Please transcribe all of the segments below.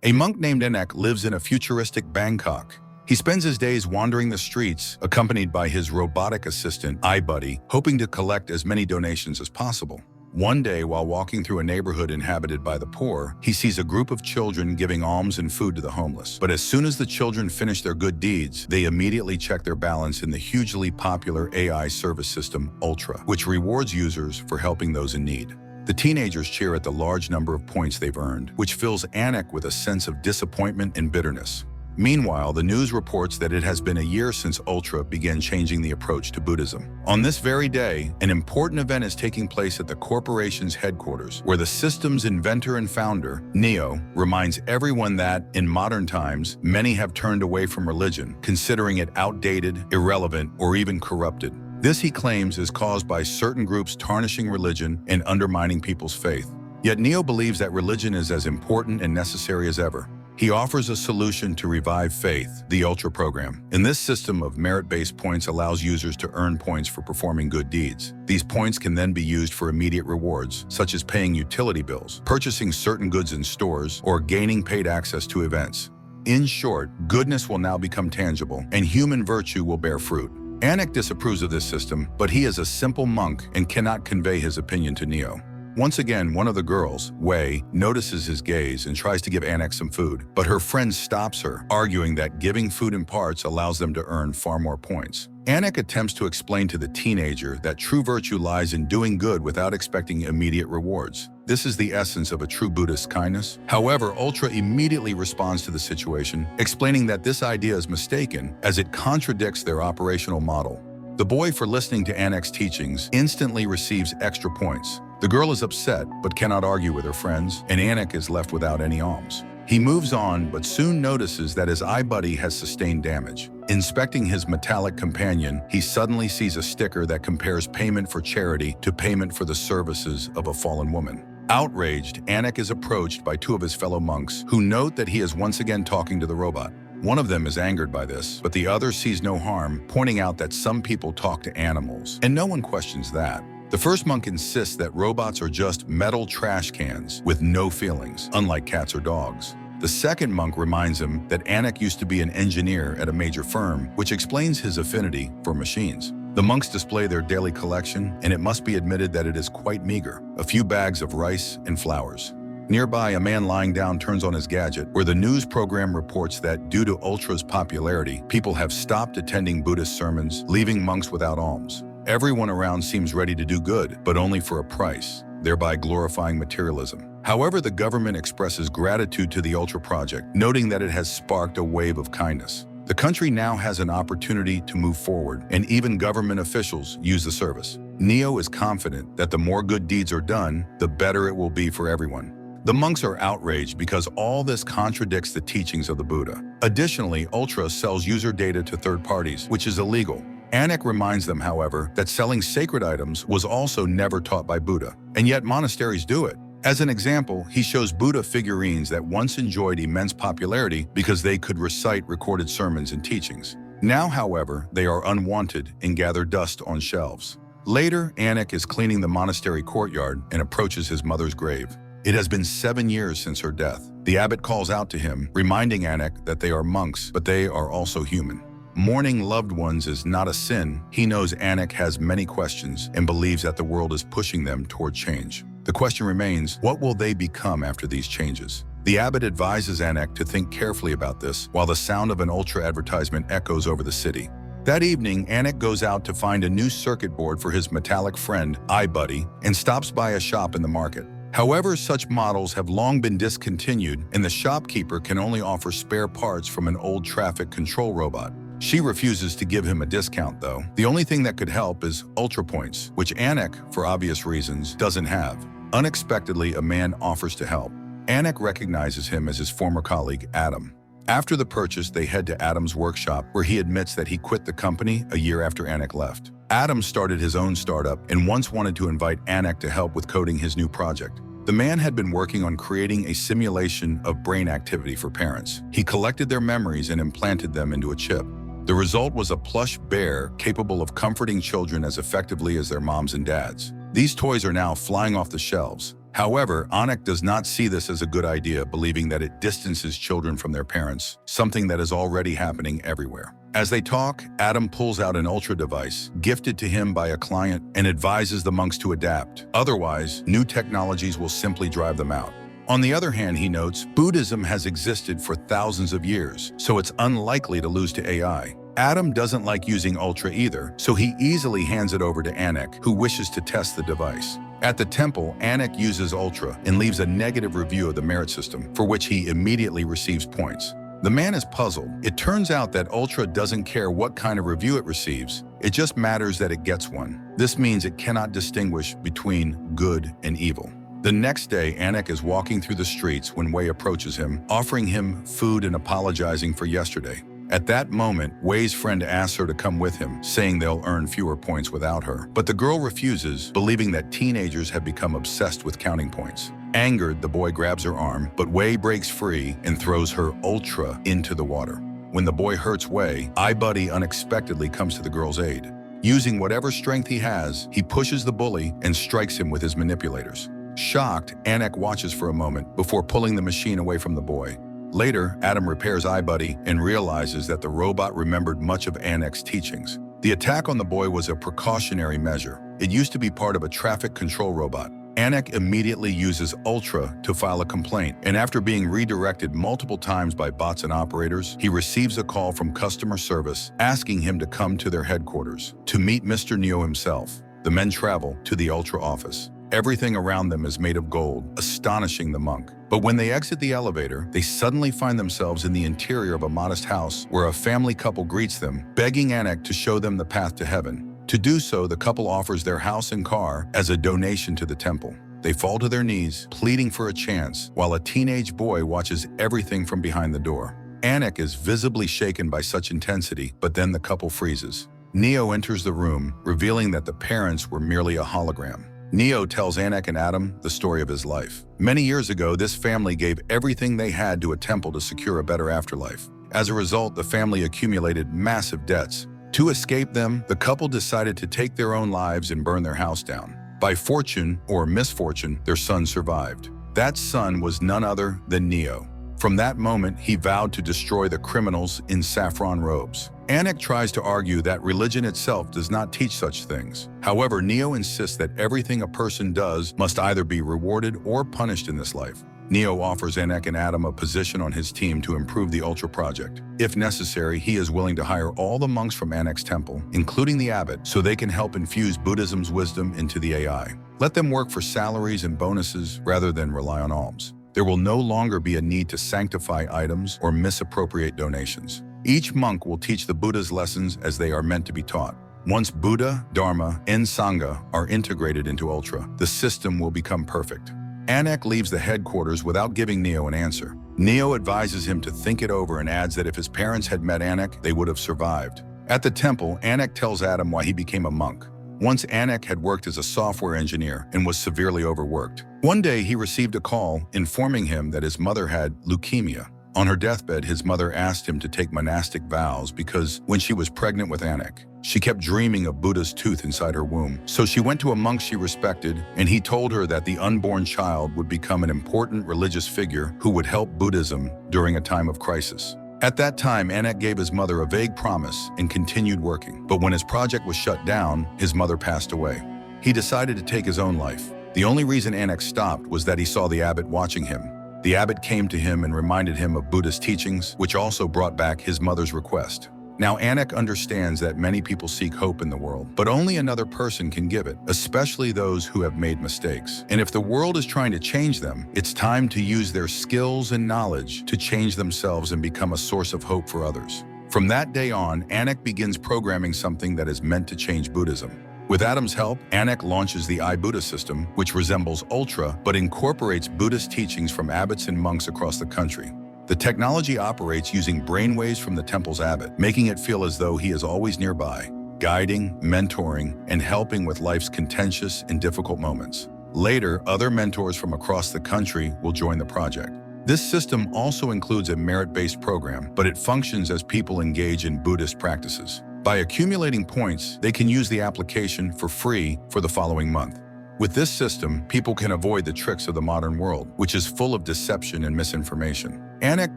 A monk named Anak lives in a futuristic Bangkok. He spends his days wandering the streets, accompanied by his robotic assistant, iBuddy, hoping to collect as many donations as possible. One day, while walking through a neighborhood inhabited by the poor, he sees a group of children giving alms and food to the homeless. But as soon as the children finish their good deeds, they immediately check their balance in the hugely popular AI service system, Ultra, which rewards users for helping those in need. The teenagers cheer at the large number of points they've earned, which fills Anak with a sense of disappointment and bitterness. Meanwhile, the news reports that it has been a year since Ultra began changing the approach to Buddhism. On this very day, an important event is taking place at the corporation's headquarters, where the system's inventor and founder, Neo, reminds everyone that, in modern times, many have turned away from religion, considering it outdated, irrelevant, or even corrupted. This, he claims, is caused by certain groups tarnishing religion and undermining people's faith. Yet Neo believes that religion is as important and necessary as ever. He offers a solution to revive faith, the Ultra program. In this system of merit-based points allows users to earn points for performing good deeds. These points can then be used for immediate rewards, such as paying utility bills, purchasing certain goods in stores, or gaining paid access to events. In short, goodness will now become tangible, and human virtue will bear fruit. Anak disapproves of this system, but he is a simple monk and cannot convey his opinion to Neo. Once again, one of the girls, Wei, notices his gaze and tries to give Anak some food, but her friend stops her, arguing that giving food in parts allows them to earn far more points. Anak attempts to explain to the teenager that true virtue lies in doing good without expecting immediate rewards. This is the essence of a true Buddhist kindness. However, Ultra immediately responds to the situation, explaining that this idea is mistaken as it contradicts their operational model. The boy, for listening to Anak's teachings, instantly receives extra points. The girl is upset but cannot argue with her friends, and Anak is left without any alms. He moves on but soon notices that his iBuddy has sustained damage. Inspecting his metallic companion, he suddenly sees a sticker that compares payment for charity to payment for the services of a fallen woman. Outraged, Anak is approached by two of his fellow monks, who note that he is once again talking to the robot. One of them is angered by this, but the other sees no harm, pointing out that some people talk to animals, and no one questions that. The first monk insists that robots are just metal trash cans with no feelings, unlike cats or dogs. The second monk reminds him that Anak used to be an engineer at a major firm, which explains his affinity for machines. The monks display their daily collection, and it must be admitted that it is quite meager: a few bags of rice and flowers. Nearby, a man lying down turns on his gadget, where the news program reports that due to Ultra's popularity, people have stopped attending Buddhist sermons, leaving monks without alms. Everyone around seems ready to do good, but only for a price, thereby glorifying materialism. However, the government expresses gratitude to the Ultra project, noting that it has sparked a wave of kindness. The country now has an opportunity to move forward, and even government officials use the service. Neo is confident that the more good deeds are done, the better it will be for everyone. The monks are outraged because all this contradicts the teachings of the Buddha. Additionally, Ultra sells user data to third parties, which is illegal. Anak reminds them, however, that selling sacred items was also never taught by Buddha, and yet monasteries do it. As an example, he shows Buddha figurines that once enjoyed immense popularity because they could recite recorded sermons and teachings. Now, however, they are unwanted and gather dust on shelves. Later, Anak is cleaning the monastery courtyard and approaches his mother's grave. It has been 7 years since her death. The abbot calls out to him, reminding Anak that they are monks, but they are also human. Mourning loved ones is not a sin. He knows Anak has many questions and believes that the world is pushing them toward change. The question remains, what will they become after these changes? The abbot advises Anak to think carefully about this, while the sound of an Ultra advertisement echoes over the city. That evening, Anak goes out to find a new circuit board for his metallic friend, iBuddy, and stops by a shop in the market. However, such models have long been discontinued, and the shopkeeper can only offer spare parts from an old traffic control robot. She refuses to give him a discount, though. The only thing that could help is Ultra points, which Anak, for obvious reasons, doesn't have. Unexpectedly, a man offers to help. Anak recognizes him as his former colleague, Adam. After the purchase, they head to Adam's workshop, where he admits that he quit the company a year after Anak left. Adam started his own startup and once wanted to invite Anak to help with coding his new project. The man had been working on creating a simulation of brain activity for parents. He collected their memories and implanted them into a chip. The result was a plush bear capable of comforting children as effectively as their moms and dads. These toys are now flying off the shelves. However, Anik does not see this as a good idea, believing that it distances children from their parents, something that is already happening everywhere. As they talk, Adam pulls out an ultra device, gifted to him by a client, and advises the monks to adapt. Otherwise, new technologies will simply drive them out. On the other hand, he notes, Buddhism has existed for thousands of years, so it's unlikely to lose to AI. Adam doesn't like using Ultra either, so he easily hands it over to Anik, who wishes to test the device. At the temple, Anik uses Ultra and leaves a negative review of the merit system, for which he immediately receives points. The man is puzzled. It turns out that Ultra doesn't care what kind of review it receives. It just matters that it gets one. This means it cannot distinguish between good and evil. The next day, Anik is walking through the streets when Wei approaches him, offering him food and apologizing for yesterday. At that moment, Wei's friend asks her to come with him, saying they'll earn fewer points without her. But the girl refuses, believing that teenagers have become obsessed with counting points. Angered, the boy grabs her arm, but Wei breaks free and throws her Ultra into the water. When the boy hurts Wei, iBuddy unexpectedly comes to the girl's aid. Using whatever strength he has, he pushes the bully and strikes him with his manipulators. Shocked, Anik watches for a moment before pulling the machine away from the boy. Later, Adam repairs iBuddy and realizes that the robot remembered much of Anik's teachings. The attack on the boy was a precautionary measure. It used to be part of a traffic control robot. Anik immediately uses Ultra to file a complaint, and after being redirected multiple times by bots and operators, he receives a call from customer service asking him to come to their headquarters to meet Mr. Neo himself. The men travel to the Ultra office. Everything around them is made of gold, astonishing the monk. But when they exit the elevator, they suddenly find themselves in the interior of a modest house where a family couple greets them, begging Anik to show them the path to heaven. To do so, the couple offers their house and car as a donation to the temple. They fall to their knees, pleading for a chance, while a teenage boy watches everything from behind the door. Anik is visibly shaken by such intensity, but then the couple freezes. Neo enters the room, revealing that the parents were merely a hologram. Neo tells Anik and Adam the story of his life. Many years ago, this family gave everything they had to a temple to secure a better afterlife. As a result, the family accumulated massive debts. To escape them, the couple decided to take their own lives and burn their house down. By fortune or misfortune, their son survived. That son was none other than Neo. From that moment, he vowed to destroy the criminals in saffron robes. Anik tries to argue that religion itself does not teach such things. However, Neo insists that everything a person does must either be rewarded or punished in this life. Neo offers Anik and Adam a position on his team to improve the Ultra project. If necessary, he is willing to hire all the monks from Anik's temple, including the abbot, so they can help infuse Buddhism's wisdom into the AI. Let them work for salaries and bonuses rather than rely on alms. There will no longer be a need to sanctify items or misappropriate donations. Each monk will teach the Buddha's lessons as they are meant to be taught. Once Buddha, Dharma, and Sangha are integrated into Ultra, the system will become perfect. Anik leaves the headquarters without giving Neo an answer. Neo advises him to think it over and adds that if his parents had met Anik, they would have survived. At the temple, Anik tells Adam why he became a monk. Once Anik had worked as a software engineer and was severely overworked. One day he received a call informing him that his mother had leukemia. On her deathbed, his mother asked him to take monastic vows because when she was pregnant with Anik, she kept dreaming of Buddha's tooth inside her womb. So she went to a monk she respected, and he told her that the unborn child would become an important religious figure who would help Buddhism during a time of crisis. At that time, Anik gave his mother a vague promise and continued working. But when his project was shut down, his mother passed away. He decided to take his own life. The only reason Anik stopped was that he saw the abbot watching him. The abbot came to him and reminded him of Buddha's teachings, which also brought back his mother's request. Now Anik understands that many people seek hope in the world, but only another person can give it, especially those who have made mistakes. And if the world is trying to change them, it's time to use their skills and knowledge to change themselves and become a source of hope for others. From that day on, Anik begins programming something that is meant to change Buddhism. With Adam's help, Anik launches the iBuddha system, which resembles Ultra, but incorporates Buddhist teachings from abbots and monks across the country. The technology operates using brainwaves from the temple's abbot, making it feel as though he is always nearby, guiding, mentoring, and helping with life's contentious and difficult moments. Later, other mentors from across the country will join the project. This system also includes a merit-based program, but it functions as people engage in Buddhist practices. By accumulating points, they can use the application for free for the following month. With this system, people can avoid the tricks of the modern world, which is full of deception and misinformation. Anik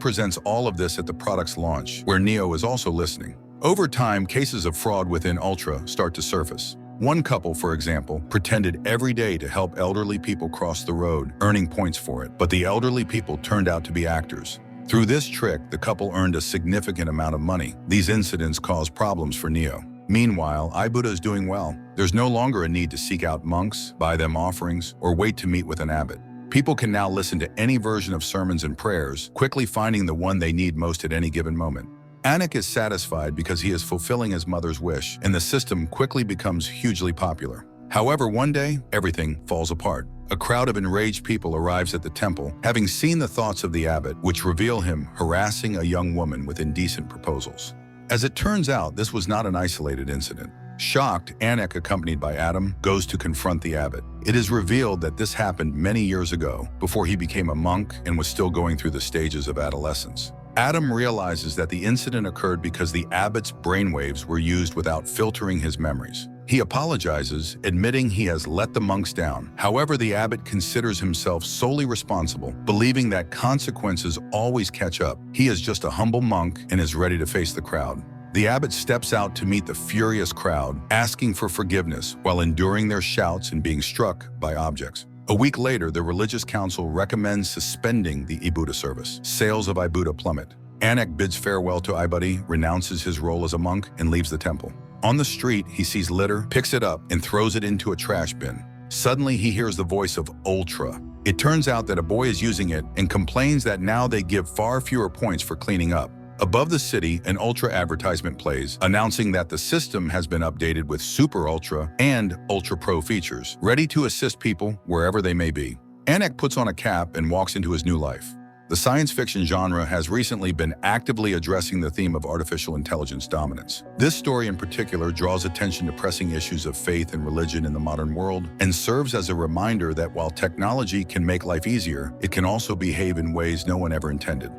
presents all of this at the product's launch, where Neo is also listening. Over time, cases of fraud within Ultra start to surface. One couple, for example, pretended every day to help elderly people cross the road, earning points for it, but the elderly people turned out to be actors. Through this trick, the couple earned a significant amount of money. These incidents caused problems for Neo. Meanwhile, Ibuda is doing well. There's no longer a need to seek out monks, buy them offerings, or wait to meet with an abbot. People can now listen to any version of sermons and prayers, quickly finding the one they need most at any given moment. Anik is satisfied because he is fulfilling his mother's wish, and the system quickly becomes hugely popular. However, one day, everything falls apart. A crowd of enraged people arrives at the temple, having seen the thoughts of the abbot, which reveal him harassing a young woman with indecent proposals. As it turns out, this was not an isolated incident. Shocked, Anik, accompanied by Adam, goes to confront the abbot. It is revealed that this happened many years ago, before he became a monk and was still going through the stages of adolescence. Adam realizes that the incident occurred because the abbot's brainwaves were used without filtering his memories. He apologizes, admitting he has let the monks down. However, the abbot considers himself solely responsible, believing that consequences always catch up. He is just a humble monk and is ready to face the crowd. The abbot steps out to meet the furious crowd, asking for forgiveness while enduring their shouts and being struck by objects. A week later, the religious council recommends suspending the Ibuda service. Sales of Ibuda plummet. Anik bids farewell to Ibuddy, renounces his role as a monk, and leaves the temple. On the street, he sees litter, picks it up, and throws it into a trash bin. Suddenly, he hears the voice of Ultra. It turns out that a boy is using it and complains that now they give far fewer points for cleaning up. Above the city, an Ultra advertisement plays, announcing that the system has been updated with Super Ultra and Ultra Pro features, ready to assist people wherever they may be. Anik puts on a cap and walks into his new life. The science fiction genre has recently been actively addressing the theme of artificial intelligence dominance. This story in particular draws attention to pressing issues of faith and religion in the modern world and serves as a reminder that while technology can make life easier, it can also behave in ways no one ever intended.